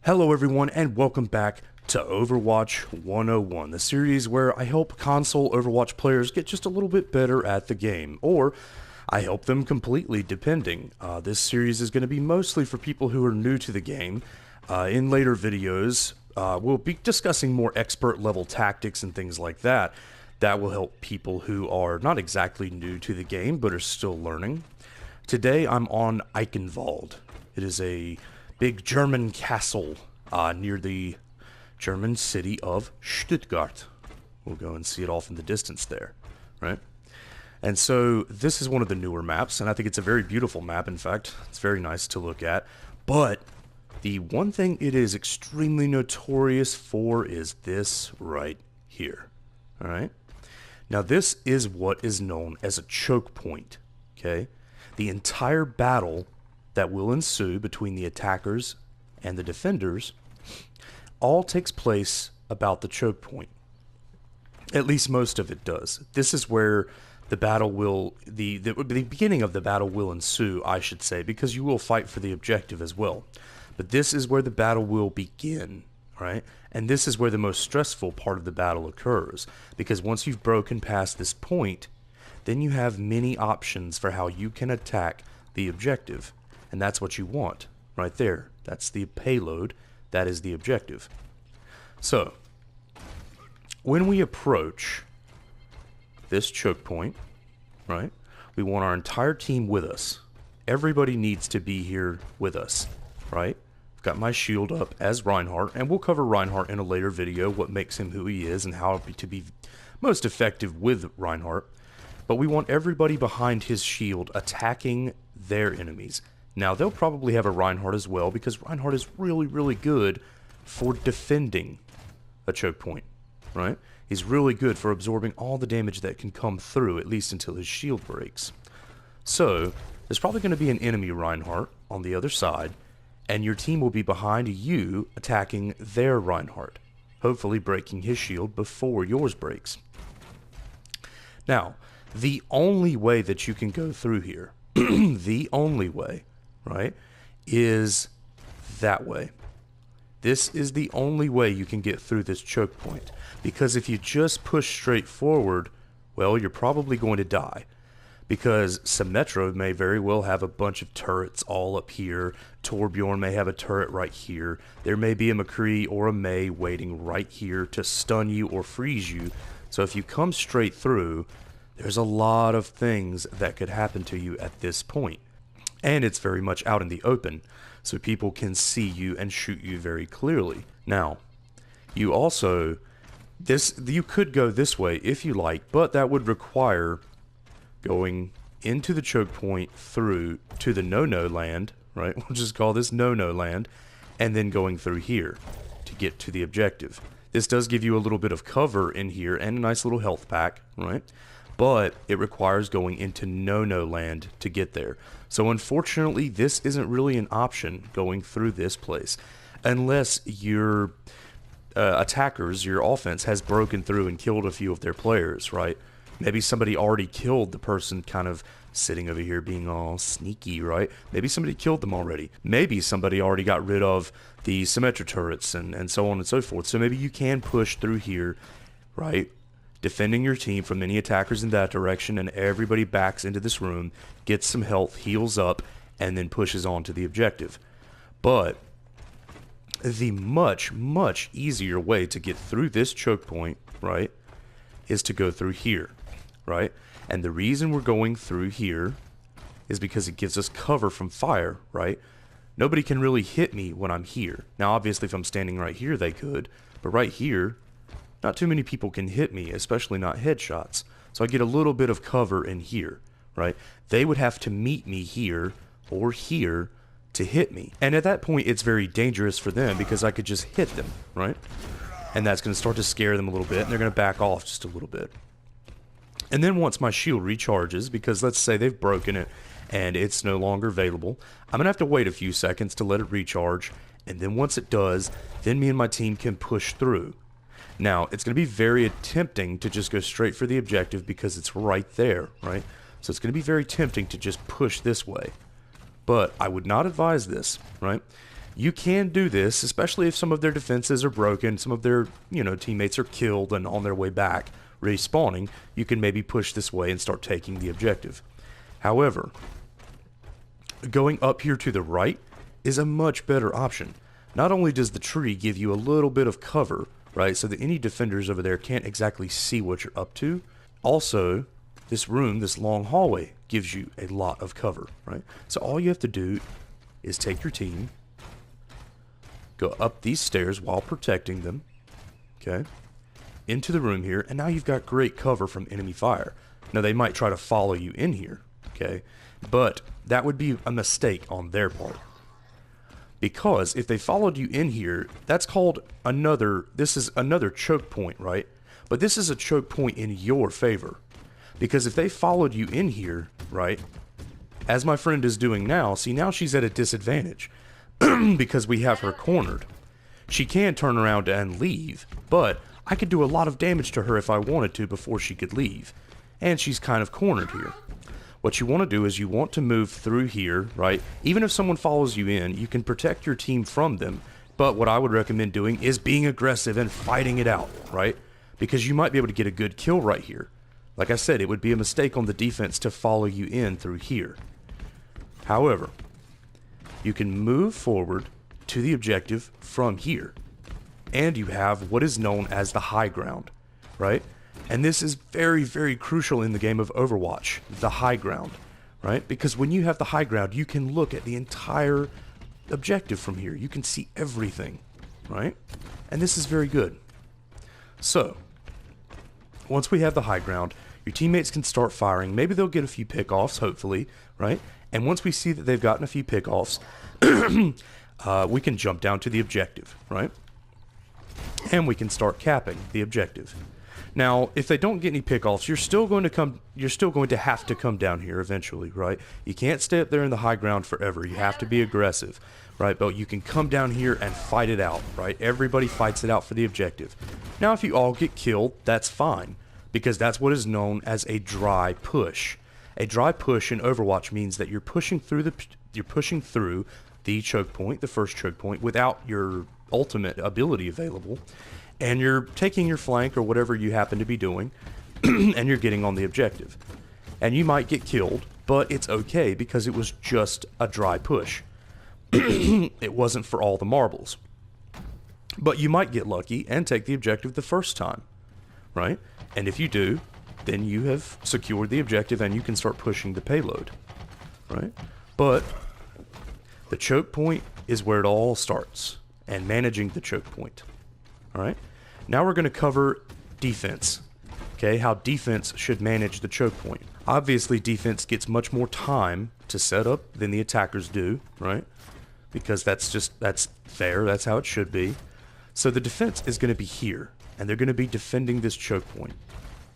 Hello everyone and welcome back to Overwatch 101, the series where I help console Overwatch players get just a little bit better at the game, or I help them completely, depending. This series is going to be mostly for people who are new to the game. In later videos, we'll be discussing more expert level tactics and things like that. That will help people who are not exactly new to the game, but are still learning. Today I'm on Eichenwald. It is a big German castle near the German city of Stuttgart. We'll go and see it off in the distance there, right? And so this is one of the newer maps, and I think it's a very beautiful map. In fact, it's very nice to look at. But the one thing it is extremely notorious for is this right here, all right? Now this is what is known as a choke point, okay? The entire battle that will ensue between the attackers and the defenders all takes place about the choke point. At least most of it does. This is where the battle will, the beginning of the battle will ensue, I should say, because you will fight for the objective as well. But this is where the battle will begin, right? And this is where the most stressful part of the battle occurs, because once you've broken past this point, then you have many options for how you can attack the objective. And that's what you want, right there. That's the payload. That is the objective. So, when we approach this choke point, right, we want our entire team with us. Everybody needs to be here with us, right? I've got my shield up as Reinhardt, and we'll cover Reinhardt in a later video, what makes him who he is and how to be most effective with Reinhardt. But we want everybody behind his shield attacking their enemies. Now, they'll probably have a Reinhardt as well, because Reinhardt is really, really good for defending a choke point, right? He's really good for absorbing all the damage that can come through, at least until his shield breaks. So, there's probably going to be an enemy Reinhardt on the other side, and your team will be behind you attacking their Reinhardt, hopefully breaking his shield before yours breaks. Now, the only way that you can go through here, the only way, right, is that way. This is the only way you can get through this choke point, because if you just push straight forward, well, you're probably going to die, because Symmetro may very well have a bunch of turrets all up here. Torbjorn may have a turret right here. There may be a McCree or a Mei waiting right here to stun you or freeze you. So if you come straight through, there's a lot of things that could happen to you at this point. And it's very much out in the open, so people can see you and shoot you very clearly. Now, you also, you could go this way if you like, but that would require going into the choke point through to the no-no land, right? We'll just call this no-no land, and then going through here to get to the objective. This does give you a little bit of cover in here and a nice little health pack, right? But it requires going into no-no land to get there. So unfortunately, this isn't really an option going through this place, unless your attackers, your offense, has broken through and killed a few of their players, right? Maybe somebody already killed the person kind of sitting over here being all sneaky, right? Maybe somebody killed them already. Maybe somebody already got rid of the Symmetra turrets and so on and so forth. So maybe you can push through here, right? Defending your team from any attackers in that direction, and everybody backs into this room, gets some health, heals up, and then pushes on to the objective. But the much, much easier way to get through this choke point, right, is to go through here, right? And the reason we're going through here is because it gives us cover from fire, right? Nobody can really hit me when I'm here. Now, obviously, if I'm standing right here, they could, but right here, not too many people can hit me, especially not headshots. So I get a little bit of cover in here, right? They would have to meet me here or here to hit me. And at that point, it's very dangerous for them because I could just hit them, right? And that's going to start to scare them a little bit, and they're going to back off just a little bit. And then once my shield recharges, because let's say they've broken it and it's no longer available, I'm going to have to wait a few seconds to let it recharge. And then once it does, then me and my team can push through. Now, it's going to be very tempting to just go straight for the objective because it's right there, right? So it's going to be very tempting to just push this way. But I would not advise this, right? You can do this, especially if some of their defenses are broken, some of their, teammates are killed and on their way back, respawning. You can maybe push this way and start taking the objective. However, going up here to the right is a much better option. Not only does the tree give you a little bit of cover, right, so that any defenders over there can't exactly see what you're up to, also, this room, this long hallway, gives you a lot of cover, right? So all you have to do is take your team, go up these stairs while protecting them, okay, into the room here, and now you've got great cover from enemy fire. Now, they might try to follow you in here, okay, but that would be a mistake on their part. Because if they followed you in here, that's called this is another choke point, right? But this is a choke point in your favor. Because if they followed you in here, right, as my friend is doing now, see, now she's at a disadvantage because we have her cornered. She can turn around and leave, but I could do a lot of damage to her if I wanted to before she could leave. And she's kind of cornered here. What you want to do is you want to move through here, right? Even if someone follows you in, you can protect your team from them. But what I would recommend doing is being aggressive and fighting it out, right? Because you might be able to get a good kill right here. Like I said, it would be a mistake on the defense to follow you in through here. However, you can move forward to the objective from here. And you have what is known as the high ground, right? And this is very, very crucial in the game of Overwatch, the high ground, right? Because when you have the high ground, you can look at the entire objective from here. You can see everything, right? And this is very good. So, once we have the high ground, your teammates can start firing. Maybe they'll get a few pickoffs, hopefully, right? And once we see that they've gotten a few pickoffs, we can jump down to the objective, right? And we can start capping the objective. Now, if they don't get any pickoffs, you're still going to have to come down here eventually, right? You can't stay up there in the high ground forever. You have to be aggressive, right? But you can come down here and fight it out, right? Everybody fights it out for the objective. Now, if you all get killed, that's fine, because that's what is known as a dry push. A dry push in Overwatch means that you're pushing through the choke point, the first choke point, without your ultimate ability available. And you're taking your flank or whatever you happen to be doing, and you're getting on the objective. And you might get killed, but it's okay because it was just a dry push. It wasn't for all the marbles. But you might get lucky and take the objective the first time, right? And if you do, then you have secured the objective and you can start pushing the payload, right? But the choke point is where it all starts, and managing the choke point. All right, now we're going to cover defense, okay, how defense should manage the choke point. Obviously, defense gets much more time to set up than the attackers do, right? Because that's fair, that's how it should be. So the defense is going to be here, and they're going to be defending this choke point.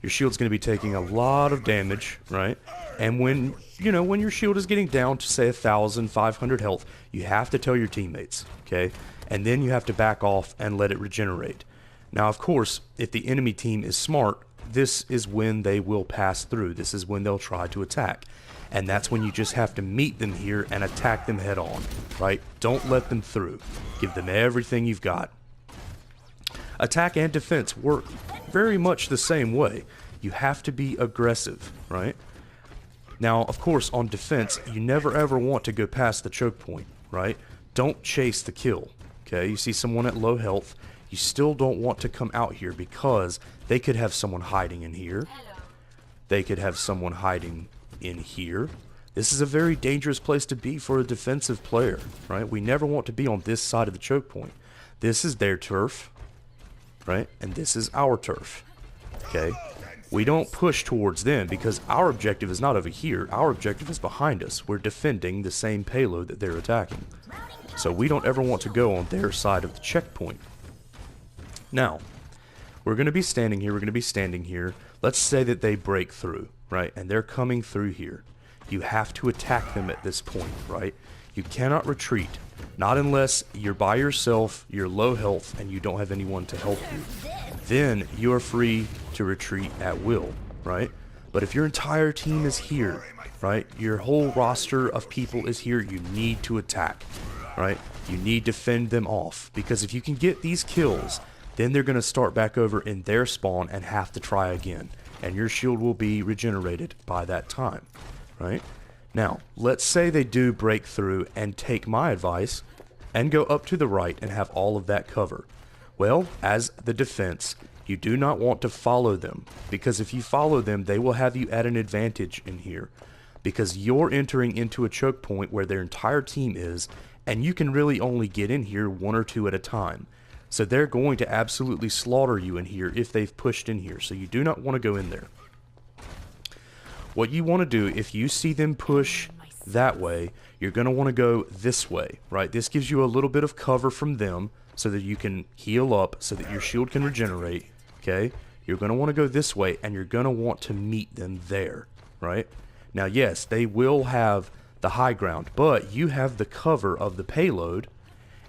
Your shield's going to be taking a lot of damage, right? And when your shield is getting down to, say, 1,500 health, you have to tell your teammates, okay? And then you have to back off and let it regenerate. Now, of course, if the enemy team is smart, this is when they will pass through. This is when they'll try to attack. And that's when you just have to meet them here and attack them head on, right? Don't let them through. Give them everything you've got. Attack and defense work very much the same way. You have to be aggressive, right? Now, of course, on defense, you never ever want to go past the choke point, right? Don't chase the kill. Okay, you see someone at low health, you still don't want to come out here because they could have someone hiding in here. They could have someone hiding in here. This is a very dangerous place to be for a defensive player, right? We never want to be on this side of the choke point. This is their turf, right? And this is our turf, okay? We don't push towards them because our objective is not over here. Our objective is behind us. We're defending the same payload that they're attacking. So we don't ever want to go on their side of the checkpoint. Now, we're going to be standing here. We're going to be standing here. Let's say that they break through, right? And they're coming through here. You have to attack them at this point, right? You cannot retreat. Not unless you're by yourself, you're low health, and you don't have anyone to help you. Then you are free to retreat at will, right? But if your entire team is here, right? Your whole roster of people is here, you need to attack. Right? You need to fend them off, because if you can get these kills, then they're going to start back over in their spawn and have to try again, and your shield will be regenerated by that time, right? Now, let's say they do break through and take my advice and go up to the right and have all of that cover. Well, as the defense, you do not want to follow them, because if you follow them, they will have you at an advantage in here, because you're entering into a choke point where their entire team is, and you can really only get in here 1 or 2 at a time. So they're going to absolutely slaughter you in here if they've pushed in here, so you do not want to go in there. What you want to do, if you see them push that way, you're going to want to go this way, right? This gives you a little bit of cover from them so that you can heal up, so that your shield can regenerate, okay? You're going to want to go this way, and you're going to want to meet them there, right? Now, yes, they will have the high ground, but you have the cover of the payload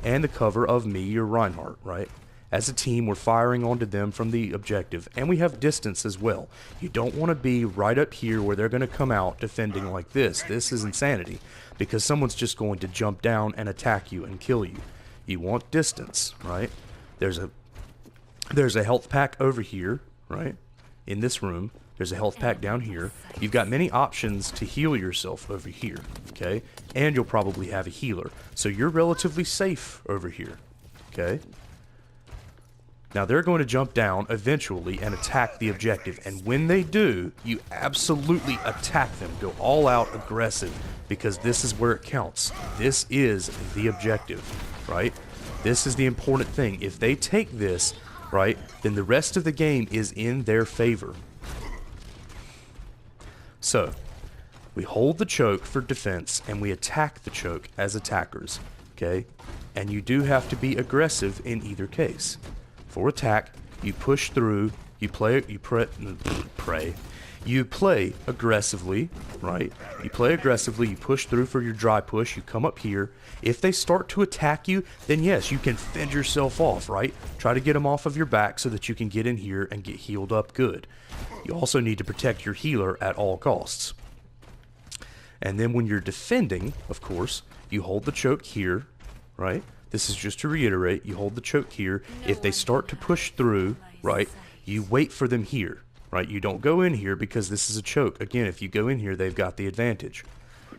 and the cover of me or Reinhardt, right? As a team, we're firing onto them from the objective, and we have distance as well. You don't want to be right up here where they're going to come out defending like this. This is insanity, because someone's just going to jump down and attack you and kill you. You want distance, right? There's a health pack over here, right? In this room. There's a health pack down here. You've got many options to heal yourself over here, okay? And you'll probably have a healer. So you're relatively safe over here, okay? Now they're going to jump down eventually and attack the objective. And when they do, you absolutely attack them. Go all out aggressive, because this is where it counts. This is the objective, right? This is the important thing. If they take this, right, then the rest of the game is in their favor. So, we hold the choke for defense, and we attack the choke as attackers, okay? And you do have to be aggressive in either case. For attack, you push through, you play aggressively, right? You play aggressively, you push through for your dry push, you come up here. If they start to attack you, then yes, you can fend yourself off, right? Try to get them off of your back so that you can get in here and get healed up good. You also need to protect your healer at all costs. And then when you're defending, of course, you hold the choke here, right? This is just to reiterate, you hold the choke here. If they start to push through, right, you wait for them here, right? You don't go in here because this is a choke. Again, if you go in here, they've got the advantage,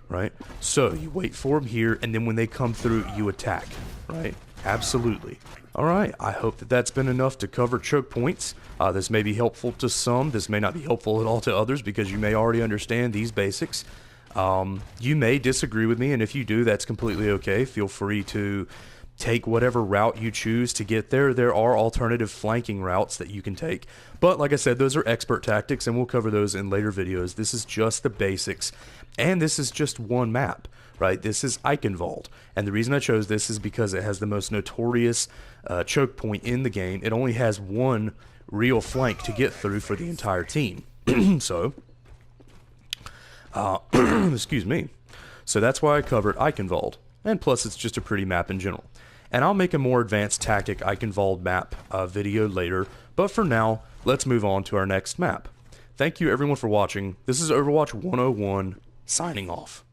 right? So you wait for them here, and then when they come through, you attack, right? Absolutely. All right, I hope that that's been enough to cover choke points. This may be helpful to some. This may not be helpful at all to others, because you may already understand these basics. You may disagree with me, and if you do, that's completely okay. Feel free to take whatever route you choose to get there. There are alternative flanking routes that you can take. But like I said, those are expert tactics, and we'll cover those in later videos. This is just the basics, and this is just one map. Right, this is Eichenwald, and the reason I chose this is because it has the most notorious choke point in the game. It only has one real flank to get through for the entire team. So, excuse me. So that's why I covered Eichenwald, and plus it's just a pretty map in general. And I'll make a more advanced tactic Eichenwald map video later, but for now, let's move on to our next map. Thank you everyone for watching. This is Overwatch 101, signing off.